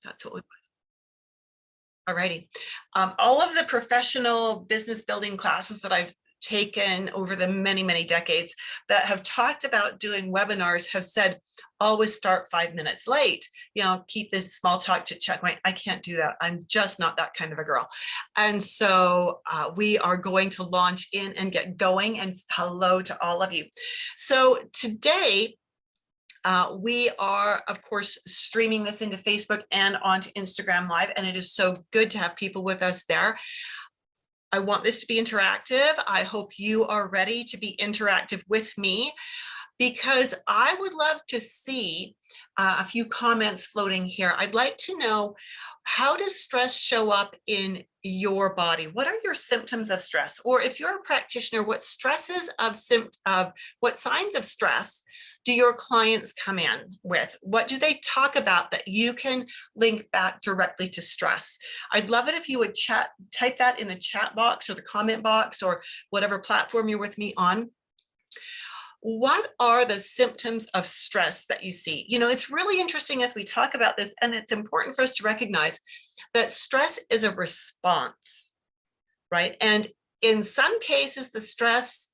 That's what we Alrighty. All of the professional business building classes that I've taken over the many decades that have talked about doing webinars have said, always start 5 minutes late, keep this small talk chit chat going. I can't do that. I'm just not that kind of a girl. And so we are going to launch in and get going, and hello to all of you. So today, we are, of course, streaming this into Facebook and onto Instagram Live, and it is so good to have people with us there. I want this to be interactive. I hope you are ready to be interactive with me, because I would love to see a few comments floating here. I'd like to know, how does stress show up in your body? What are your symptoms of stress? Or if you're a practitioner, what signs of stress do your clients come in with? What do they talk about that you can link back directly to stress? I'd love it if you would type that in the chat box or the comment box or whatever platform you're with me on. What are the symptoms of stress that you see? It's really interesting as we talk about this, and it's important for us to recognize that stress is a response, right? And in some cases, the stress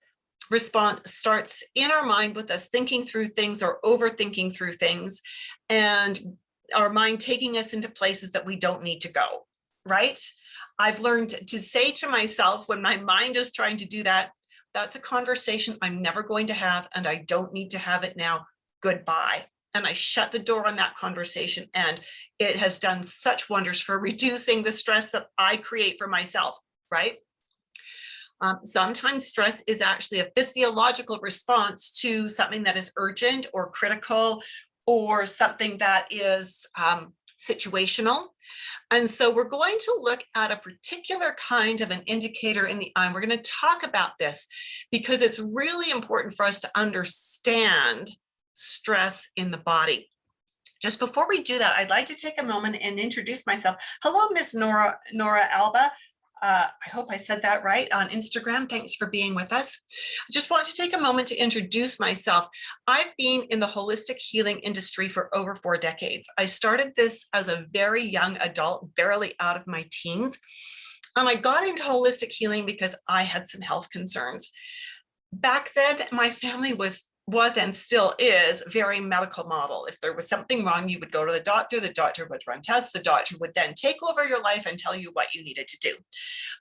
response starts in our mind with us thinking through things or overthinking through things, and our mind taking us into places that we don't need to go, right? I've learned to say to myself when my mind is trying to do that, that's a conversation I'm never going to have, and I don't need to have it now. Goodbye. And I shut the door on that conversation, and it has done such wonders for reducing the stress that I create for myself, right? Sometimes stress is actually a physiological response to something that is urgent or critical, or something that is situational. And so we're going to look at a particular kind of an indicator in the eye. And we're going to talk about this because it's really important for us to understand stress in the body. Just before we do that, I'd like to take a moment and introduce myself. Hello, Miss Nora Alba. I hope I said that right on Instagram. Thanks for being with us. I just want to take a moment to introduce myself. I've been in the holistic healing industry for over 4 decades. I started this as a very young adult, barely out of my teens. And I got into holistic healing because I had some health concerns. Back then, my family was and still is very medical model. If there was something wrong, you would go to the doctor would run tests, the doctor would then take over your life and tell you what you needed to do.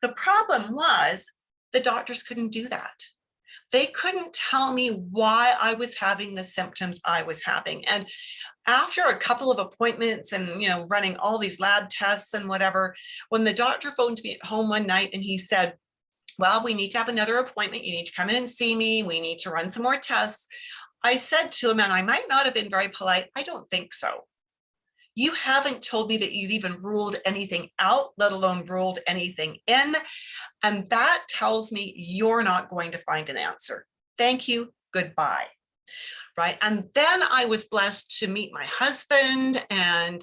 The problem was the doctors couldn't do that. They couldn't tell me why I was having the symptoms I was having. And after a couple of appointments and, running all these lab tests and whatever, when the doctor phoned me at home one night and he said, well, we need to have another appointment. You need to come in and see me. We need to run some more tests. I said to him, and I might not have been very polite, I don't think so. You haven't told me that you've even ruled anything out, let alone ruled anything in. And that tells me you're not going to find an answer. Thank you. Goodbye. Right. And then I was blessed to meet my husband, and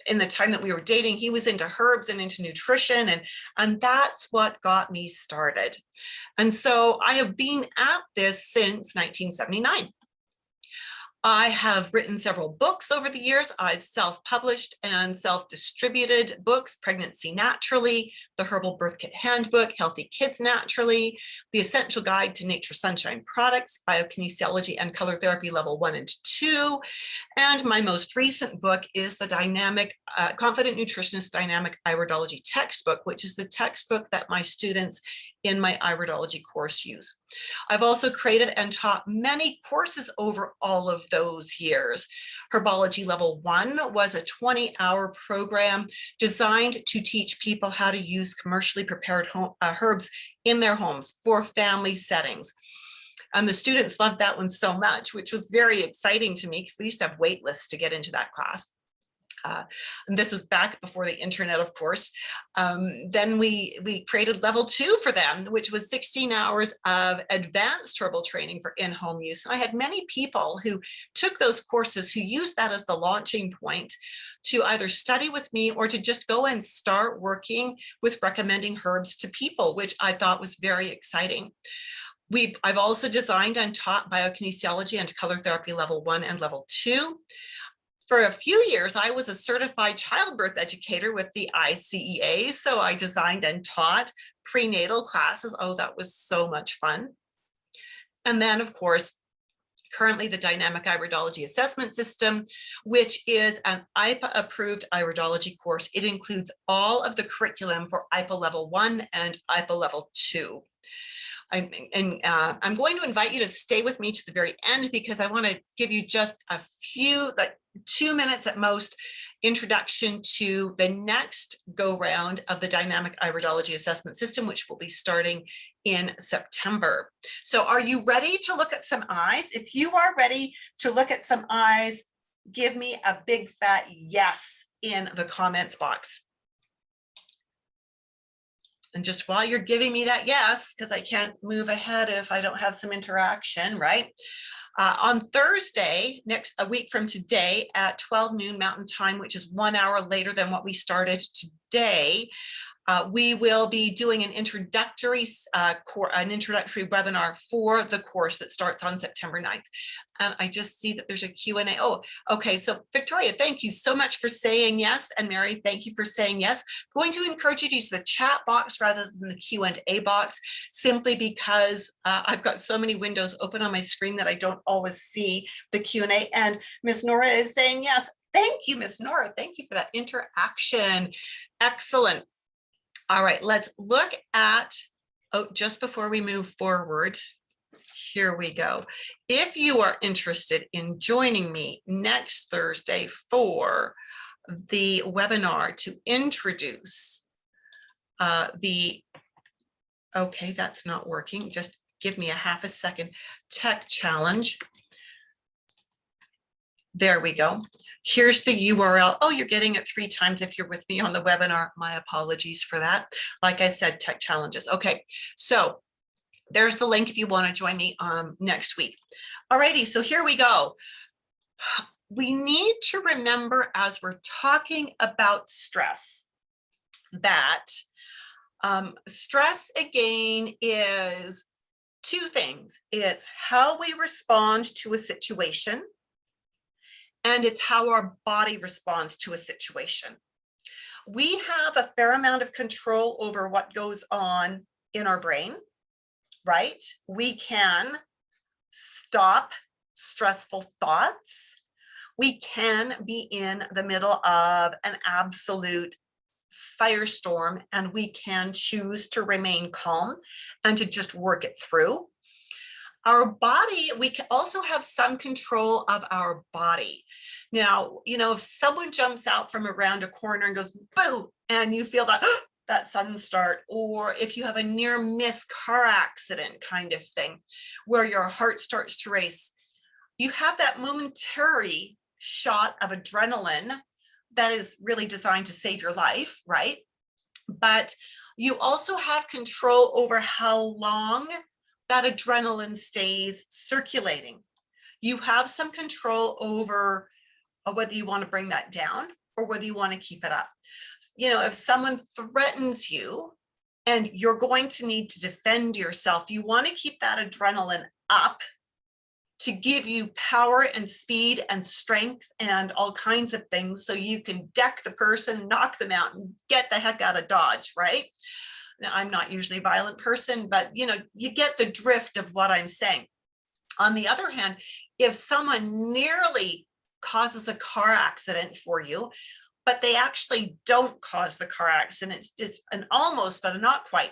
in the time that we were dating, he was into herbs and into nutrition, and that's what got me started. And so I have been at this since 1979. I have written several books over the years. I've self-published and self-distributed books: Pregnancy Naturally, The Herbal Birth Kit Handbook, Healthy Kids Naturally, The Essential Guide to Nature Sunshine Products, Biokinesiology and Color Therapy Level 1 and 2. And my most recent book is the Confident Nutritionist Dynamic Iridology Textbook, which is the textbook that my students in my Iridology course use. I've also created and taught many courses over all of those years. Herbology Level 1 was a 20-hour program designed to teach people how to use commercially prepared herbs in their homes for family settings. And the students loved that one so much, which was very exciting to me because we used to have wait lists to get into that class. And this was back before the internet, of course. Then we created level 2 for them, which was 16 hours of advanced herbal training for in-home use. And I had many people who took those courses who used that as the launching point to either study with me or to just go and start working with recommending herbs to people, which I thought was very exciting. I've also designed and taught biokinesiology and color therapy level 1 and level 2. For a few years, I was a certified childbirth educator with the ICEA. So I designed and taught prenatal classes. Oh, that was so much fun. And then, of course, currently the dynamic iridology assessment system, which is an IPA approved iridology course. It includes all of the curriculum for IPA level 1 and IPA level 2. I'm going to invite you to stay with me to the very end because I want to give you just a few, like 2 minutes at most, introduction to the next go round of the dynamic iridology assessment system, which will be starting in September. So are you ready to look at some eyes? If you are ready to look at some eyes, give me a big fat yes in the comments box. And just while you're giving me that yes, because I can't move ahead if I don't have some interaction, right? On Thursday, a week from today at 12 noon Mountain Time, which is 1 hour later than what we started today, we will be doing an introductory webinar for the course that starts on September 9th. And I just see that there's a Q&A. Oh, okay. So Victoria, thank you so much for saying yes. And Mary, thank you for saying yes. I'm going to encourage you to use the chat box rather than the Q&A box, simply because I've got so many windows open on my screen that I don't always see the Q&A. And Miss Nora is saying yes. Thank you, Miss Nora. Thank you for that interaction. Excellent. All right, let's look at, oh, just before we move forward, here we go. If you are interested in joining me next Thursday for the webinar to introduce okay, that's not working. Just give me a half a second. Tech challenge. There we go. Here's the URL. Oh, you're getting it 3 times if you're with me on the webinar. My apologies for that. Like I said, tech challenges. Okay, so there's the link if you want to join me next week. Alrighty, so here we go. We need to remember as we're talking about stress that stress again is 2 things. It's how we respond to a situation, and it's how our body responds to a situation. We have a fair amount of control over what goes on in our brain, right? We can stop stressful thoughts. We can be in the middle of an absolute firestorm, and we can choose to remain calm and to just work it through. Our body, we can also have some control of our body. Now, you know, if someone jumps out from around a corner and goes, boo, and you feel that, that sudden start, or if you have a near miss car accident kind of thing, where your heart starts to race, you have that momentary shot of adrenaline that is really designed to save your life, right? But you also have control over how long that adrenaline stays circulating. You have some control over whether you want to bring that down or whether you want to keep it up. You know, if someone threatens you and you're going to need to defend yourself, you want to keep that adrenaline up to give you power and speed and strength and all kinds of things so you can deck the person, knock them out, and get the heck out of Dodge, right? Now, I'm not usually a violent person, but you know, you get the drift of what I'm saying. On the other hand, if someone nearly causes a car accident for you, but they actually don't cause the car accident, it's an almost, but not quite,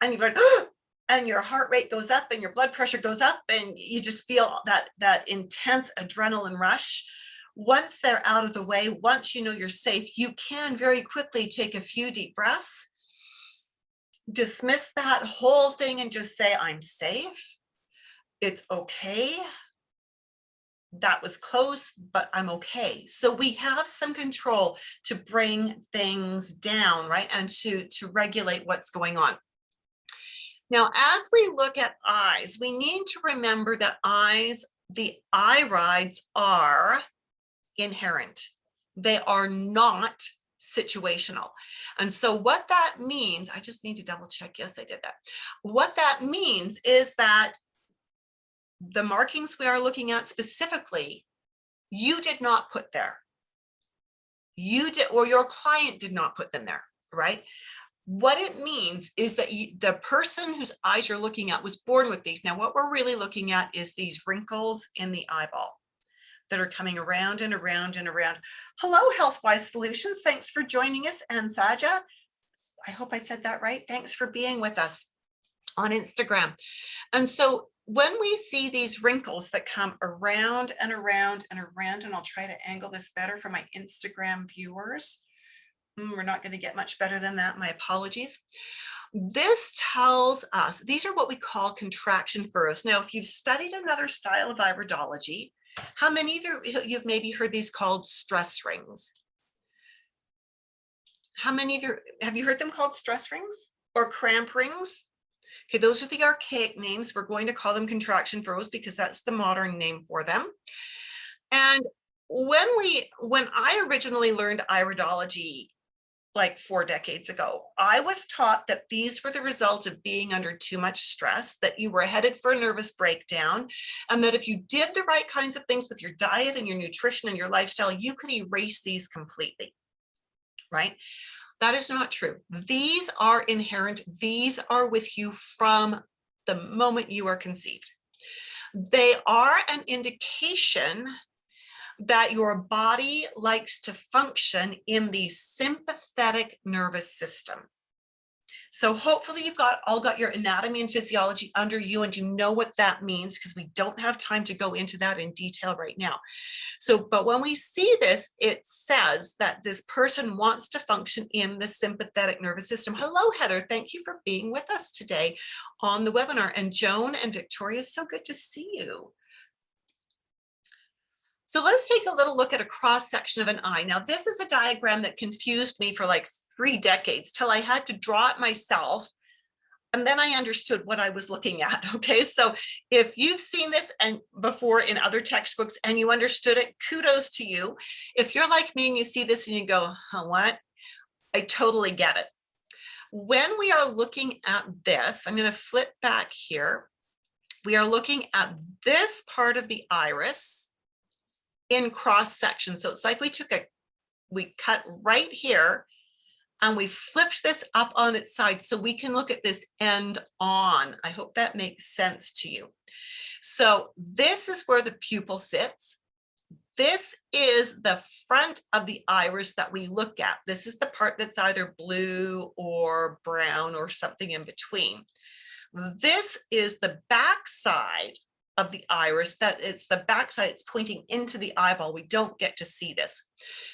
and you're going, and your heart rate goes up and your blood pressure goes up and you just feel that intense adrenaline rush. Once they're out of the way, once you know you're safe, you can very quickly take a few deep breaths, dismiss that whole thing and just say, I'm safe. It's okay. That was close, but I'm okay. So we have some control to bring things down, right? And to regulate what's going on. Now, as we look at eyes, we need to remember that the irides are inherent. They are not situational. And so what that means, I just need to double check. Yes, I did that. What that means is that the markings we are looking at specifically, you did not put there. You did, or your client did not put them there, right? What it means is that the person whose eyes you're looking at was born with these. Now, what we're really looking at is these wrinkles in the eyeball that are coming around and around and around. Hello, HealthWise Solutions. Thanks for joining us. And Saja, I hope I said that right. Thanks for being with us on Instagram. And so when we see these wrinkles that come around and around and around, and I'll try to angle this better for my Instagram viewers. We're not going to get much better than that. My apologies. This tells us, these are what we call contraction furrows. Now, if you've studied another style of iridology, how many of you've maybe heard these called stress rings? How many of you, have you heard them called stress rings or cramp rings? Okay, those are the archaic names. We're going to call them contraction furrows because that's the modern name for them. And when I originally learned iridology, like 4 decades ago, I was taught that these were the result of being under too much stress, that you were headed for a nervous breakdown, and that if you did the right kinds of things with your diet and your nutrition and your lifestyle, you could erase these completely, right? That is not true. These are inherent. These are with you from the moment you are conceived. They are an indication that your body likes to function in the sympathetic nervous system. So hopefully you've all got your anatomy and physiology under you, and you know what that means, because we don't have time to go into that in detail right now. So, but when we see this, it says that this person wants to function in the sympathetic nervous system. Hello, Heather. Thank you for being with us today on the webinar. And Joan and Victoria, so good to see you. So let's take a little look at a cross section of an eye. Now, this is a diagram that confused me for like 3 decades till I had to draw it myself. And then I understood what I was looking at. Okay, so if you've seen this and before in other textbooks and you understood it, kudos to you. If you're like me and you see this and you go, huh, what? I totally get it. When we are looking at this, I'm going to flip back here. We are looking at this part of the iris in cross section. So it's like we cut right here and we flipped this up on its side so we can look at this end on. I hope that makes sense to you. So this is where the pupil sits. This is the front of the iris that we look at. This is the part that's either blue or brown or something in between. This is the back side of the iris, that it's the backside, it's pointing into the eyeball. We don't get to see this.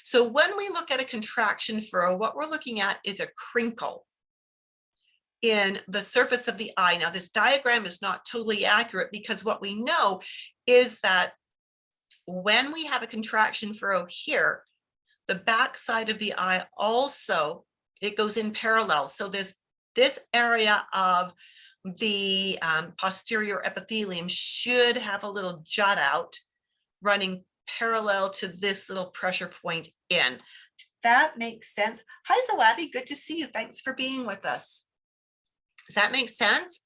So when we look at a contraction furrow, what we're looking at is a crinkle in the surface of the eye. Now, this diagram is not totally accurate because what we know is that when we have a contraction furrow here, the backside of the eye also, it goes in parallel. So this area of the posterior epithelium should have a little jut out running parallel to this little pressure point in. That makes sense. Hi, Zoabi, good to see you. Thanks for being with us. Does that make sense?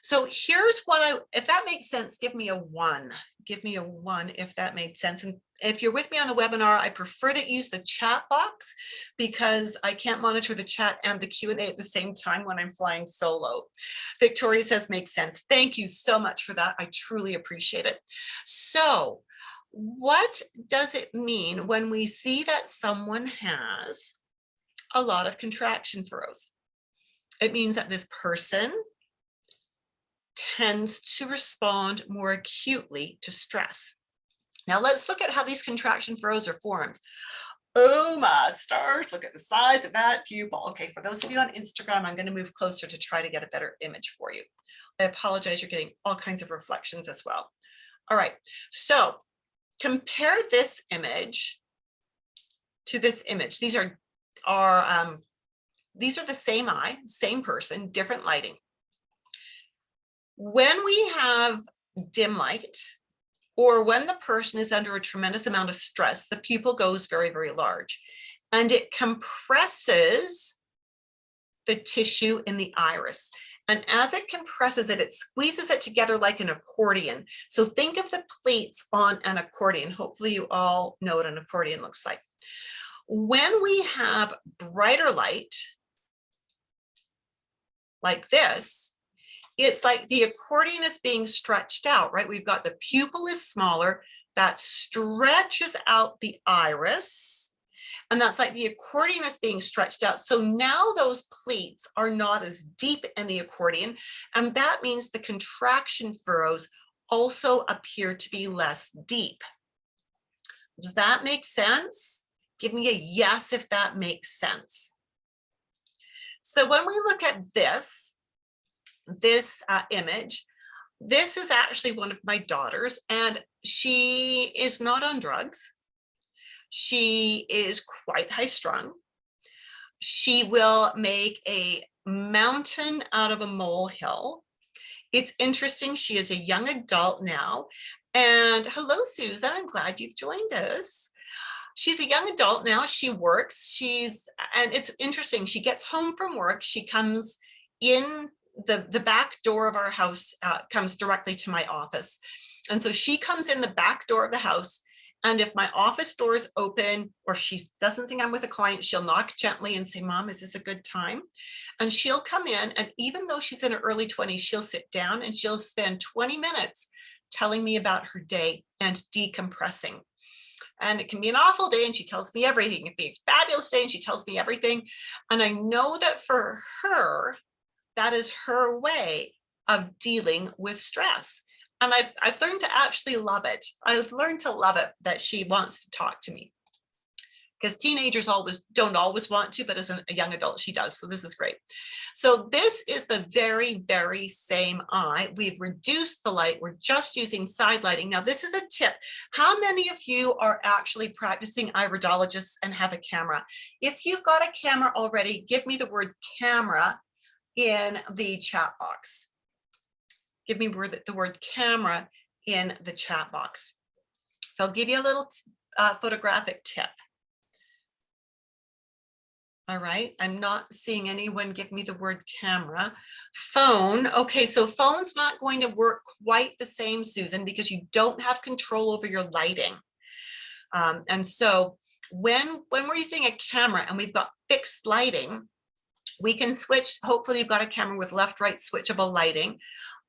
So here's what if that makes sense, give me a 1. Give me a 1 if that made sense. And if you're with me on the webinar, I prefer that you use the chat box because I can't monitor the chat and the Q&A at the same time when I'm flying solo. Victoria says, makes sense. Thank you so much for that. I truly appreciate it. So what does it mean when we see that someone has a lot of contraction furrows? It means that this person tends to respond more acutely to stress. Now let's look at how these contraction furrows are formed. Oh my stars, look at the size of that pupil. Okay, for those of you on Instagram, I'm going to move closer to try to get a better image for you. I apologize, you're getting all kinds of reflections as well. All right, so compare this image to this image. These are the same eye, same person, different lighting. When we have dim light, or when the person is under a tremendous amount of stress, the pupil goes very, very large, and it compresses the tissue in the iris. And as it compresses it, it squeezes it together like an accordion. So think of the plates on an accordion. Hopefully you all know what an accordion looks like. When we have brighter light, like this, it's like the accordion is being stretched out, right? We've got the pupil is smaller, that stretches out the iris. And that's like the accordion is being stretched out. So now those pleats are not as deep in the accordion. And that means the contraction furrows also appear to be less deep. Does that make sense? Give me a yes if that makes sense. So when we look at this image, this is actually one of my daughters, and she is not on drugs. She is quite high strung. She will make a mountain out of a molehill. It's interesting, she is a young adult now. And hello, Susan, I'm glad you've joined us. She's a young adult now. She works. And it's interesting. She gets home from work. She comes in the back door of our house, comes directly to my office. And so she comes in the back door of the house. And if my office door is open or she doesn't think I'm with a client, she'll knock gently and say, Mom, is this a good time? And she'll come in. And even though she's in her early 20s, she'll sit down and she'll spend 20 minutes telling me about her day and decompressing. And it can be an awful day and she tells me everything. It can be a fabulous day and she tells me everything. And I know that for her, that is her way of dealing with stress. And I've learned to actually love it. I've learned to love it that she wants to talk to me. Because teenagers don't always want to, but as a young adult, she does. So this is great. So this is the very, very same eye. We've reduced the light. We're just using side lighting. Now, this is a tip. How many of you are actually practicing iridologists and have a camera? If you've got a camera already, give me the word camera in the chat box. Give me the word camera in the chat box. So I'll give you a little photographic tip. All right, I'm not seeing anyone give me the word camera. Phone, okay, so phone's not going to work quite the same, Susan, because you don't have control over your lighting. And so when we're using a camera and we've got fixed lighting, we can switch. Hopefully you've got a camera with left-right switchable lighting.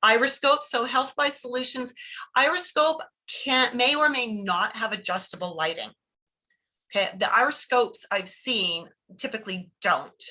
Iriscope, so HealthWise Solutions, Iriscope may or may not have adjustable lighting. Okay, the iriscopes I've seen typically don't.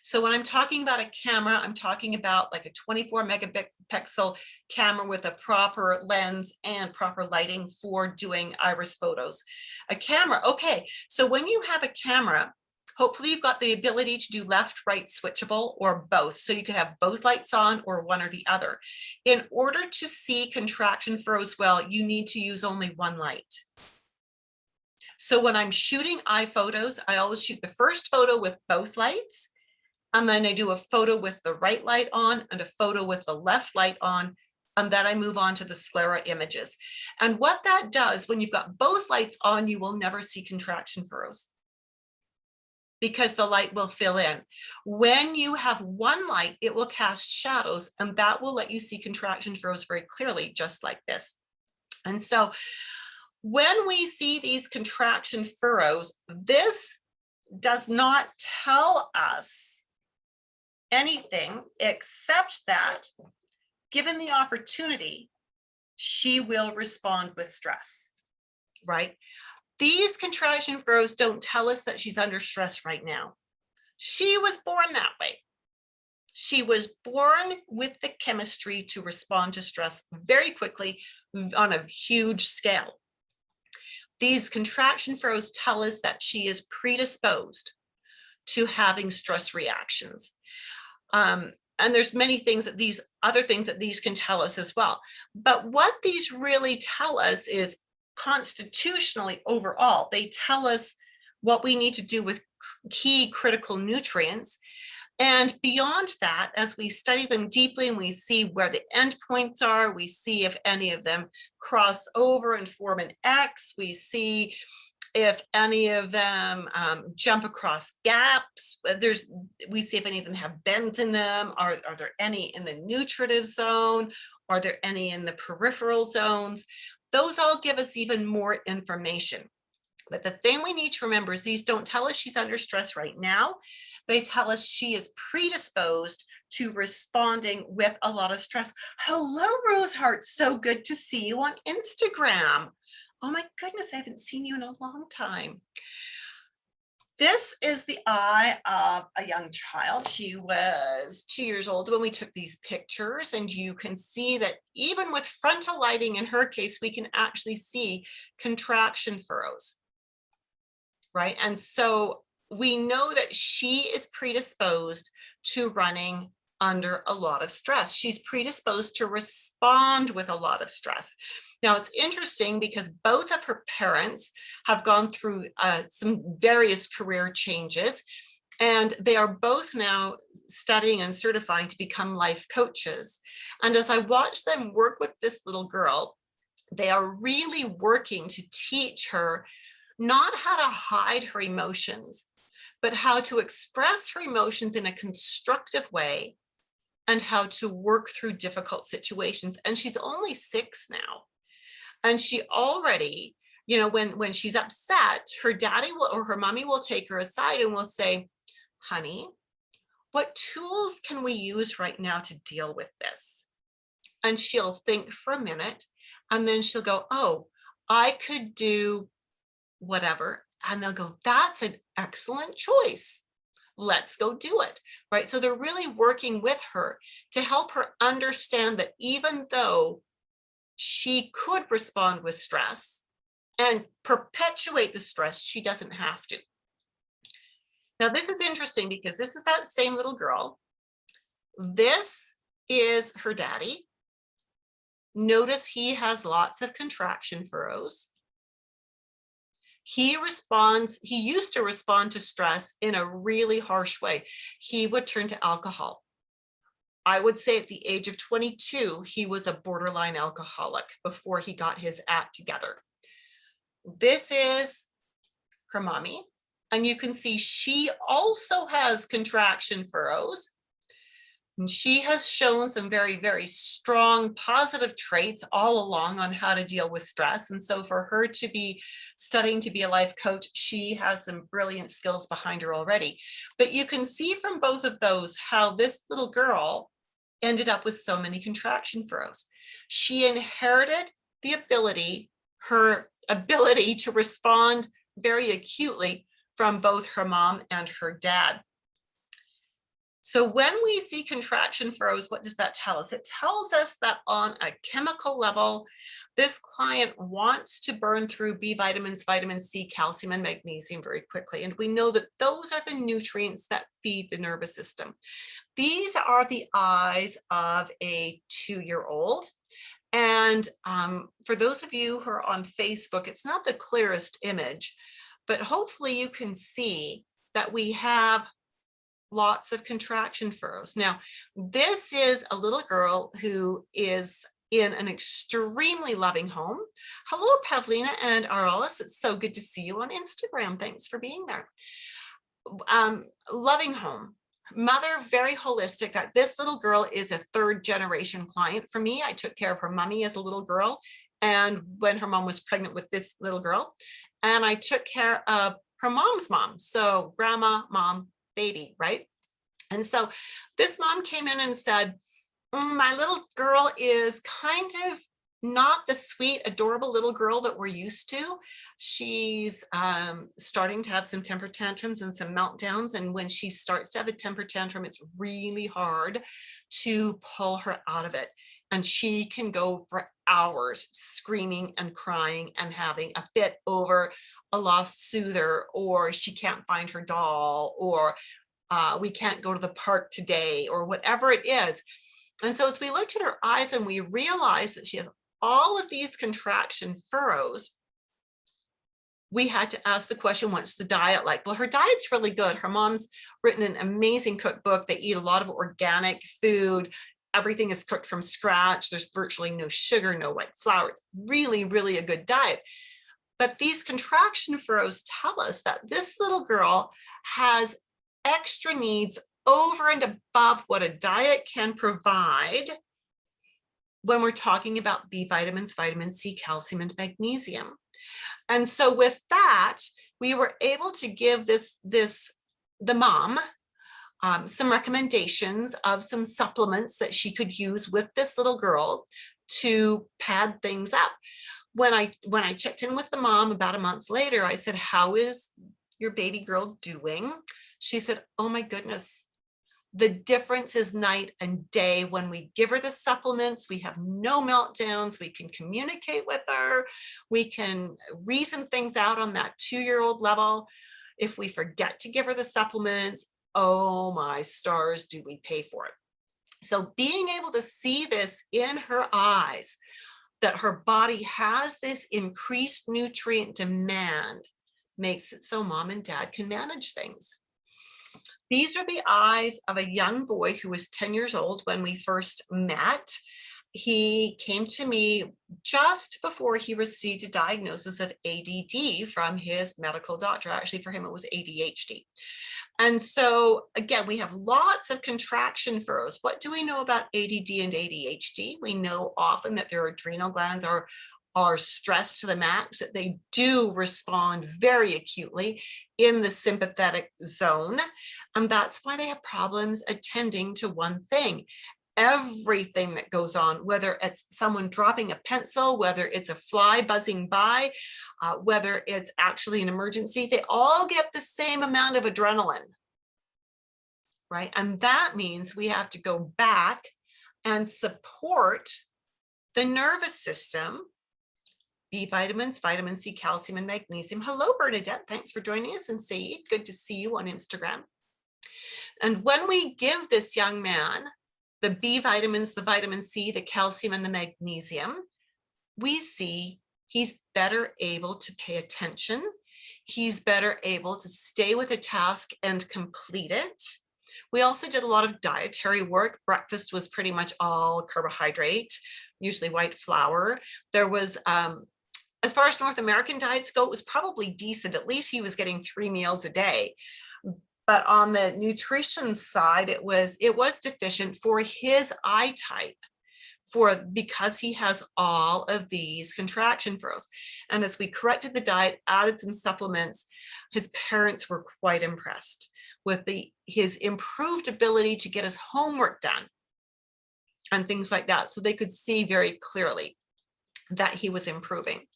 So when I'm talking about a camera, I'm talking about like a 24 megapixel camera with a proper lens and proper lighting for doing iris photos. A camera, okay, so when you have a camera, hopefully you've got the ability to do left, right, switchable, or both. So you can have both lights on or one or the other. In order to see contraction furrows well, you need to use only one light. So when I'm shooting eye photos, I always shoot the first photo with both lights, and then I do a photo with the right light on and a photo with the left light on, and then I move on to the sclera images. And what that does, when you've got both lights on, you will never see contraction furrows because the light will fill in. When you have one light, it will cast shadows, and that will let you see contraction furrows very clearly, just like this. And so when we see these contraction furrows, this does not tell us anything except that, given the opportunity, she will respond with stress, right? These contraction furrows don't tell us that she's under stress right now. She was born that way. She was born with the chemistry to respond to stress very quickly on a huge scale. These contraction furrows tell us that she is predisposed to having stress reactions. And there's many things that other things that these can tell us as well. But what these really tell us is constitutionally overall, they tell us what we need to do with key critical nutrients. And beyond that, as we study them deeply and we see where the endpoints are, we see if any of them cross over and form an X, we see if any of them jump across gaps, we see if any of them have bends in them, are there any in the nutritive zone, are there any in the peripheral zones? Those all give us even more information. But the thing we need to remember is these don't tell us she's under stress right now. They tell us she is predisposed to responding with a lot of stress. Hello, Roseheart. So good to see you on Instagram. Oh my goodness, I haven't seen you in a long time. This is the eye of a young child. She was 2 years old when we took these pictures, and you can see that even with frontal lighting, in her case, we can actually see contraction furrows, right? And so we know that she is predisposed to running under a lot of stress. She's predisposed to respond with a lot of stress. Now, it's interesting because both of her parents have gone through some various career changes, and they are both now studying and certifying to become life coaches. And as I watch them work with this little girl, they are really working to teach her not how to hide her emotions, but how to express her emotions in a constructive way and how to work through difficult situations. And she's only 6 now. And she already, you know, when she's upset, her daddy will, or her mommy will take her aside and will say, honey, what tools can we use right now to deal with this? And she'll think for a minute, and then she'll go, oh, I could do whatever. And they'll go, that's an excellent choice. Let's go do it, right? So they're really working with her to help her understand that even though she could respond with stress and perpetuate the stress, she doesn't have to. Now, this is interesting because this is that same little girl. This is her daddy. Notice he has lots of contraction furrows. He used to respond to stress in a really harsh way. He would turn to alcohol. I would say at the age of 22, he was a borderline alcoholic before he got his act together. This is her mommy. And you can see she also has contraction furrows. And she has shown some very, very strong positive traits all along on how to deal with stress. And so for her to be studying to be a life coach, she has some brilliant skills behind her already. But you can see from both of those how this little girl ended up with so many contraction furrows. She inherited the ability, her ability to respond very acutely from both her mom and her dad. So when we see contraction furrows, what does that tell us? It tells us that on a chemical level, this client wants to burn through B vitamins, vitamin C, calcium, and magnesium very quickly. And we know that those are the nutrients that feed the nervous system. These are the eyes of a 2-year-old. And for those of you who are on Facebook, it's not the clearest image, but hopefully you can see that we have lots of contraction furrows. Now, this is a little girl who is in an extremely loving home. Hello, Pavlina and Aralis. It's so good to see you on Instagram. Thanks for being there. Loving home. Mother, very holistic. This little girl is a 3rd generation client for me. I took care of her mommy as a little girl, and when her mom was pregnant with this little girl, and I took care of her mom's mom. So grandma, mom, baby, right? And so this mom came in and said, my little girl is kind of not the sweet, adorable little girl that we're used to. She's starting to have some temper tantrums and some meltdowns. And when she starts to have a temper tantrum, it's really hard to pull her out of it. And she can go for hours screaming and crying and having a fit over a lost soother, or she can't find her doll, or we can't go to the park today, or whatever it is. And so as we looked at her eyes and we realized that she has all of these contraction furrows, we had to ask the question, what's the diet like? Well, her diet's really good. Her mom's written an amazing cookbook. They eat a lot of organic food. Everything is cooked from scratch. There's virtually no sugar, no white flour. It's really, really a good diet. But these contraction furrows tell us that this little girl has extra needs over and above what a diet can provide when we're talking about B vitamins, vitamin C, calcium, and magnesium. And so with that, we were able to give the mom some recommendations of some supplements that she could use with this little girl to pad things up. When I checked in with the mom about a month later, I said, "How is your baby girl doing?" She said, "Oh my goodness, the difference is night and day. When we give her the supplements, we have no meltdowns. We can communicate with her. We can reason things out on that 2-year-old level. If we forget to give her the supplements, oh my stars, do we pay for it?" So being able to see this in her eyes, that her body has this increased nutrient demand, makes it so mom and dad can manage things. These are the eyes of a young boy who was 10 years old when we first met. He came to me just before he received a diagnosis of ADD from his medical doctor. Actually, for him, it was ADHD. And so again, we have lots of contraction furrows. What do we know about ADD and ADHD? We know often that their adrenal glands are stressed to the max, that they do respond very acutely in the sympathetic zone. And that's why they have problems attending to one thing. Everything that goes on, whether it's someone dropping a pencil, whether it's a fly buzzing by, whether it's actually an emergency, they all get the same amount of adrenaline, right? And that means we have to go back and support the nervous system. B vitamins, vitamin C, calcium, and magnesium. Hello, Bernadette. Thanks for joining us. And Saeed, good to see you on Instagram. And when we give this young man the B vitamins, the vitamin C, the calcium, and the magnesium, we see he's better able to pay attention. He's better able to stay with a task and complete it. We also did a lot of dietary work. Breakfast was pretty much all carbohydrate, usually white flour. There was, as far as North American diets go, it was probably decent. At least he was getting 3 meals a day. But on the nutrition side, it was deficient for his eye type, because he has all of these contraction furrows. And as we corrected the diet, added some supplements, his parents were quite impressed with his improved ability to get his homework done and things like that. So they could see very clearly that he was improving.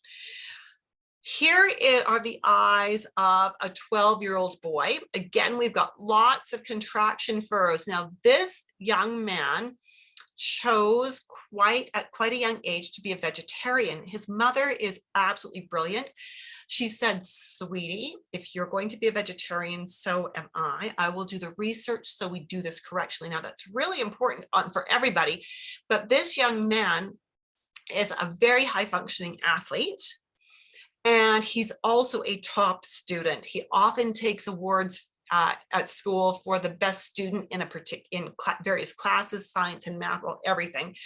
Here are the eyes of a 12-year-old boy. Again, we've got lots of contraction furrows. Now, this young man chose at quite a young age to be a vegetarian. His mother is absolutely brilliant. She said, "Sweetie, if you're going to be a vegetarian, so am I. I will do the research so we do this correctly." Now, that's really important for everybody. But this young man is a very high-functioning athlete. And he's also a top student. He often takes awards at school for the best student in various classes, science and math, well, everything,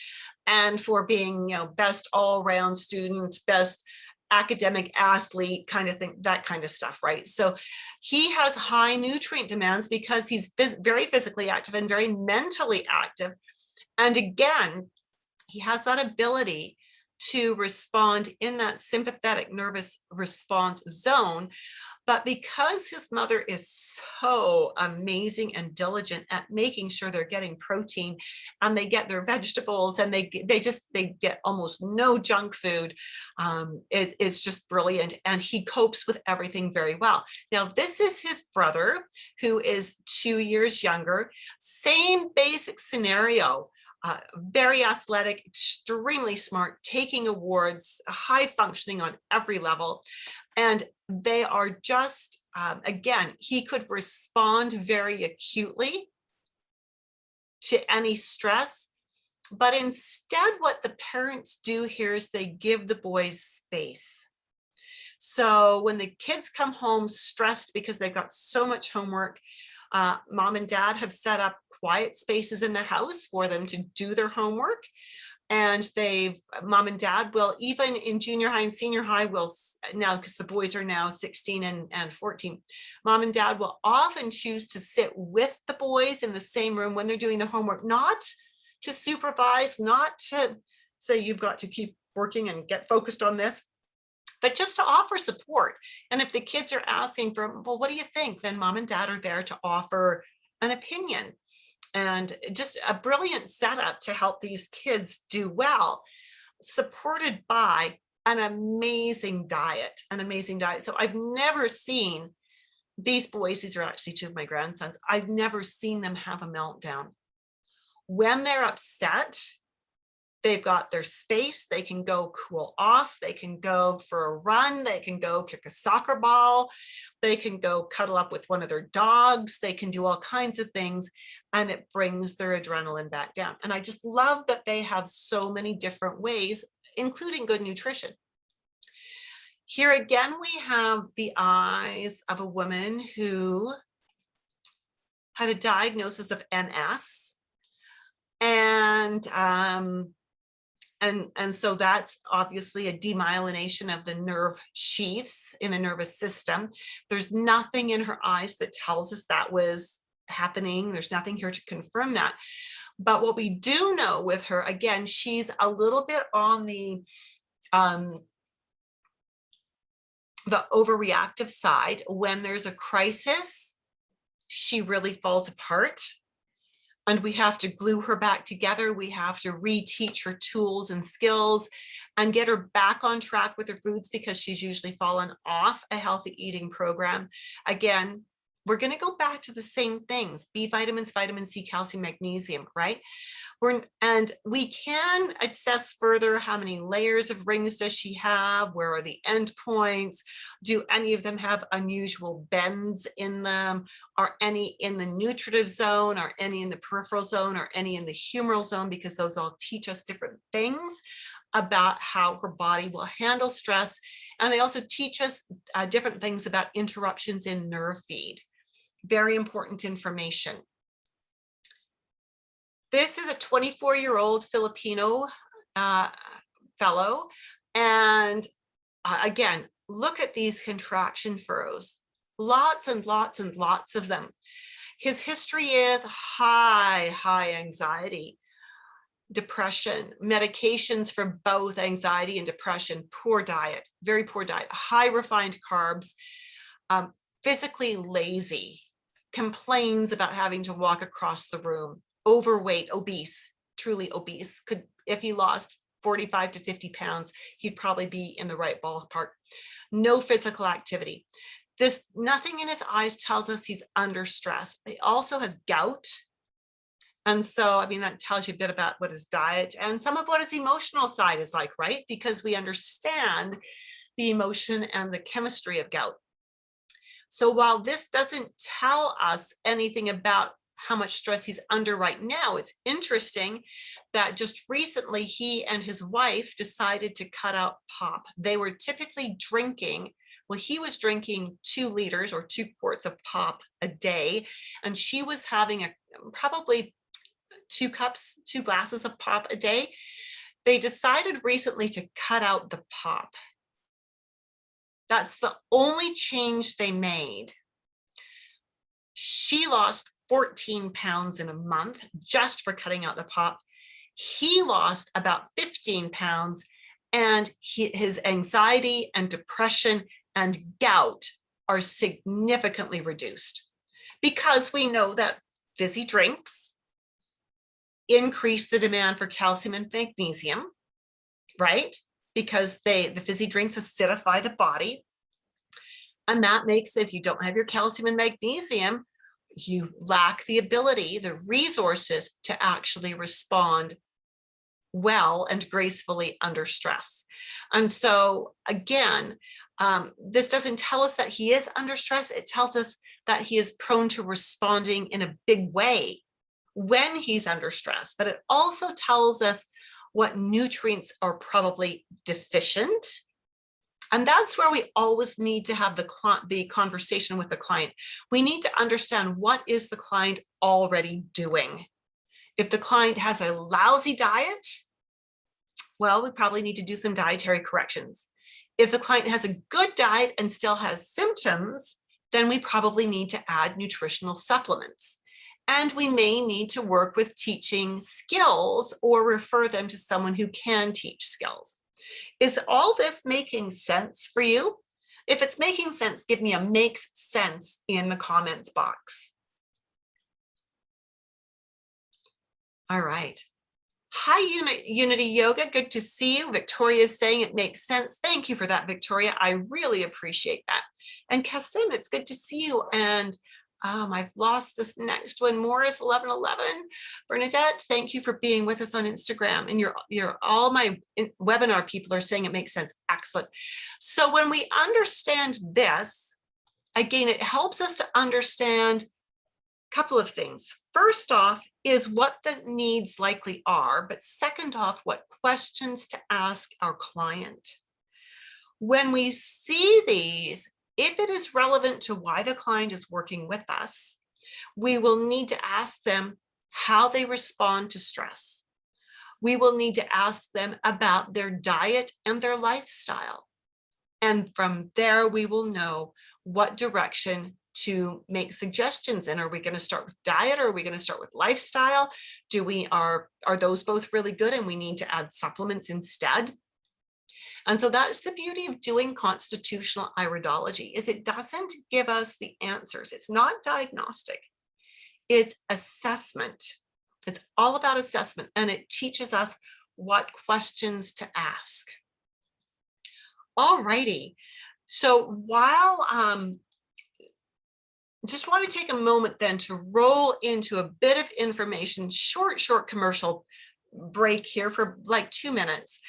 and for being, best all-around student, best academic athlete, kind of thing, that kind of stuff, right? So he has high nutrient demands because he's very physically active and very mentally active. And again, he has that ability to respond in that sympathetic nervous response zone. But because his mother is so amazing and diligent at making sure they're getting protein and they get their vegetables and they get almost no junk food, it's just brilliant. And he copes with everything very well. Now, this is his brother, who is 2 years younger. Same basic scenario. Very athletic, extremely smart, taking awards, high functioning on every level. And they are just, again, he could respond very acutely to any stress. But instead, what the parents do here is they give the boys space. So when the kids come home stressed because they've got so much homework, mom and dad have set up quiet spaces in the house for them to do their homework. And mom and dad will, even in junior high and senior high, will now, because the boys are now 16 and 14, mom and dad will often choose to sit with the boys in the same room when they're doing the homework, not to supervise, not to say you've got to keep working and get focused on this, but just to offer support. And if the kids are asking for, well, what do you think? Then mom and dad are there to offer an opinion, and just a brilliant setup to help these kids do well, supported by an amazing diet, an amazing diet. So I've never seen these boys, these are actually two of my grandsons, I've never seen them have a meltdown. When they're upset, they've got their space, they can go cool off, they can go for a run, they can go kick a soccer ball, they can go cuddle up with one of their dogs, they can do all kinds of things, and it brings their adrenaline back down. And I just love that they have so many different ways, including good nutrition. Here again, we have the eyes of a woman who had a diagnosis of MS. And so that's obviously a demyelination of the nerve sheaths in the nervous system. There's nothing in her eyes that tells us that was happening. There's nothing here to confirm that. But what we do know with her, again, she's a little bit on the overreactive side. When there's a crisis, she really falls apart. And we have to glue her back together. We have to reteach her tools and skills and get her back on track with her foods, because she's usually fallen off a healthy eating program. Again, we're going to go back to the same things: B vitamins, vitamin C, calcium, magnesium, right? And we can assess further how many layers of rings does she have? Where are the endpoints? Do any of them have unusual bends in them? Are any in the nutritive zone? Are any in the peripheral zone? Are any in the humoral zone? Because those all teach us different things about how her body will handle stress. And they also teach us different things about interruptions in nerve feed. Very important information. This is a 24-year-old Filipino fellow. And again, look at these contraction furrows. Lots and lots and lots of them. His history is high anxiety, depression, medications for both anxiety and depression, poor diet, very poor diet, high refined carbs, physically lazy, complains about having to walk across the room, overweight, obese, truly obese. Could, if he lost 45 to 50 pounds, he'd probably be in the right ballpark. No physical activity. Nothing in his eyes tells us he's under stress. He also has gout. And so, I mean, that tells you a bit about what his diet and some of what his emotional side is like, right? Because we understand the emotion and the chemistry of gout. So while this doesn't tell us anything about how much stress he's under right now, it's interesting that just recently he and his wife decided to cut out pop. They were typically drinking, well, he was drinking 2 liters or 2 quarts of pop a day, and she was having probably 2 glasses of pop a day. They decided recently to cut out the pop. That's the only change they made. She lost 14 pounds in a month just for cutting out the pop. He lost about 15 pounds, and his anxiety and depression and gout are significantly reduced, because we know that fizzy drinks increase the demand for calcium and magnesium, right? Because the fizzy drinks acidify the body. And that makes, if you don't have your calcium and magnesium, you lack the ability, the resources to actually respond well and gracefully under stress. And so again, this doesn't tell us that he is under stress. It tells us that he is prone to responding in a big way when he's under stress. But it also tells us what nutrients are probably deficient. And that's where we always need to have the conversation with the client. We need to understand, what is the client already doing? If the client has a lousy diet, well, we probably need to do some dietary corrections. If the client has a good diet and still has symptoms, then we probably need to add nutritional supplements. And we may need to work with teaching skills or refer them to someone who can teach skills. Is all this making sense for you? If it's making sense, give me a makes sense in the comments box. All right. Hi, Unity Yoga. Good to see you. Victoria is saying it makes sense. Thank you for that, Victoria. I really appreciate that. And Kasim, it's good to see you. And I've lost this next one. Morris 1111. Bernadette, thank you for being with us on Instagram. And you're all my webinar people are saying it makes sense. Excellent. So when we understand this, again, it helps us to understand a couple of things. First off is what the needs likely are, but second off, what questions to ask our client. When we see these, if it is relevant to why the client is working with us, we will need to ask them how they respond to stress. We will need to ask them about their diet and their lifestyle. And from there, we will know what direction to make suggestions in. Are we going to start with diet, or are we going to start with lifestyle? Are those both really good and we need to add supplements instead? And so that's the beauty of doing constitutional iridology, is it doesn't give us the answers. It's not diagnostic. It's assessment. It's all about assessment, and it teaches us what questions to ask. All righty. So while just want to take a moment then to roll into a bit of information, short commercial break here for like 2 minutes.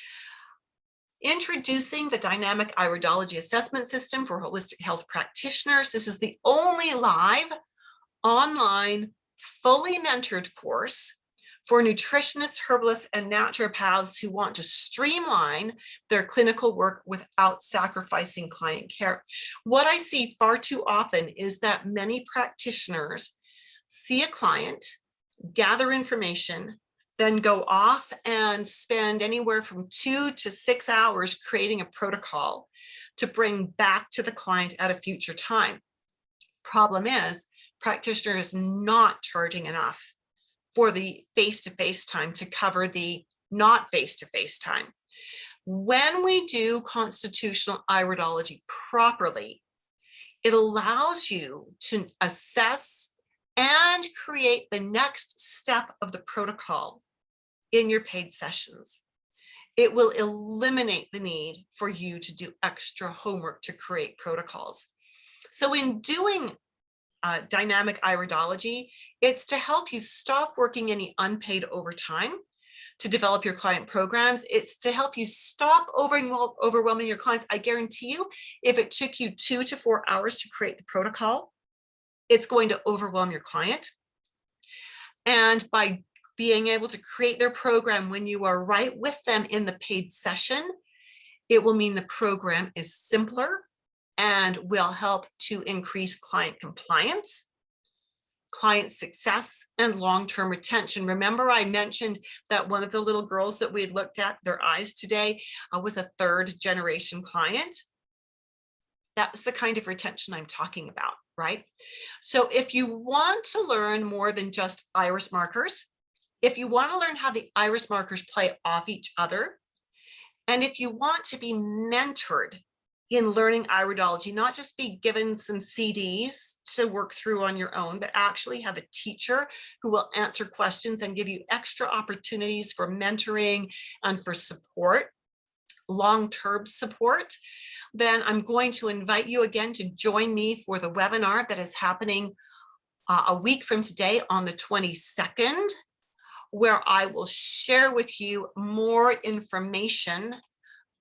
Introducing the dynamic iridology assessment system for holistic health practitioners. This is the only live, online, fully mentored course for nutritionists, herbalists, and naturopaths who want to streamline their clinical work without sacrificing client care. What I see far too often is that many practitioners see a client, gather information, then go off and spend anywhere from 2 to 6 hours creating a protocol to bring back to the client at a future time. Problem is, practitioner is not charging enough for the face-to-face time to cover the not face-to-face time. When we do constitutional iridology properly, it allows you to assess and create the next step of the protocol in your paid sessions. It will eliminate the need for you to do extra homework to create protocols. So in doing dynamic iridology, it's to help you stop working any unpaid overtime to develop your client programs. It's to help you stop overwhelming your clients. I guarantee you, if it took you 2 to 4 hours to create the protocol, it's going to overwhelm your client. And by being able to create their program when you are right with them in the paid session, it will mean the program is simpler and will help to increase client compliance, client success, and long-term retention. Remember, I mentioned that one of the little girls that we had looked at, their eyes today, was a 3rd-generation client. That's the kind of retention I'm talking about, right? So if you want to learn more than just iris markers, if you want to learn how the iris markers play off each other, and if you want to be mentored in learning iridology, not just be given some CDs to work through on your own, but actually have a teacher who will answer questions and give you extra opportunities for mentoring and for support, long-term support, then I'm going to invite you again to join me for the webinar that is happening a week from today on the 22nd, where I will share with you more information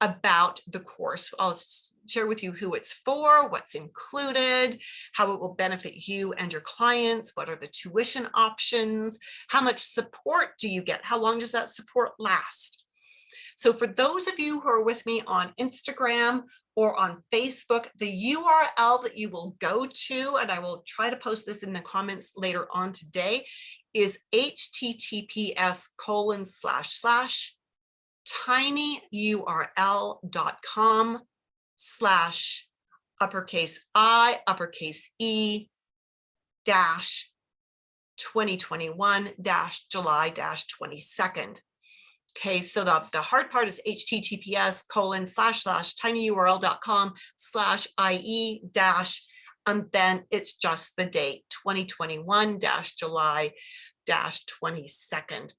about the course. I'll share with you who it's for, what's included, how it will benefit you and your clients, what are the tuition options, how much support do you get, how long does that support last? So for those of you who are with me on Instagram or on Facebook, the URL that you will go to, and I will try to post this in the comments later on today, is tinyurl.com/uppercase I, uppercase E -2021-July-22nd. Okay, so the hard part is https://tinyurl.com/IE dash, and then it's just the date 2021-July-22nd.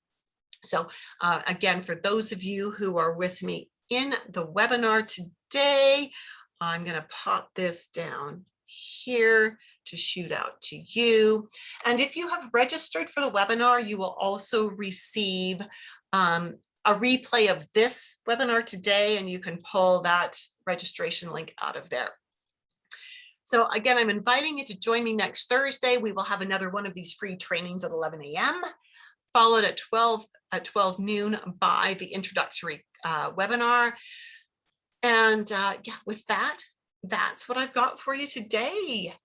So again, for those of you who are with me in the webinar today, I'm going to pop this down here to shoot out to you. And if you have registered for the webinar, you will also receive a replay of this webinar today, and you can pull that registration link out of there. So again, I'm inviting you to join me next Thursday. We will have another one of these free trainings at 11 a.m. followed at 12 noon by the introductory webinar. And yeah, with that, that's what I've got for you today.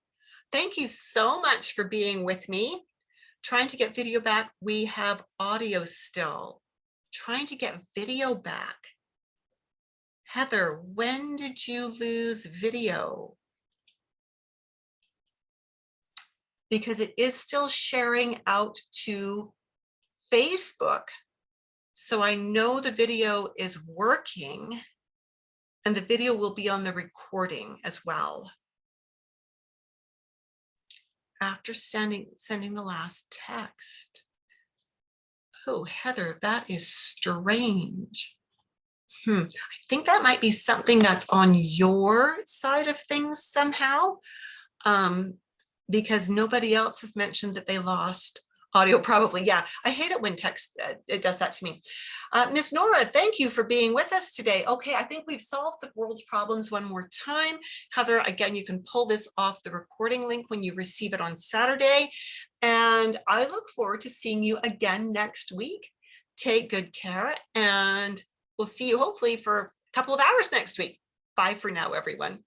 Thank you so much for being with me. Trying to get video back. We have audio still. Trying to get video back. Heather, when did you lose video? Because it is still sharing out to Facebook. So I know the video is working, and the video will be on the recording as well. After sending the last text. Oh, Heather, that is strange. I think that might be something that's on your side of things somehow, because nobody else has mentioned that they lost audio, probably. Yeah, I hate it when text, it does that to me. Miss Nora, thank you for being with us today. Okay, I think we've solved the world's problems one more time. Heather, again, you can pull this off the recording link when you receive it on Saturday. And I look forward to seeing you again next week. Take good care, and we'll see you hopefully for a couple of hours next week. Bye for now, everyone.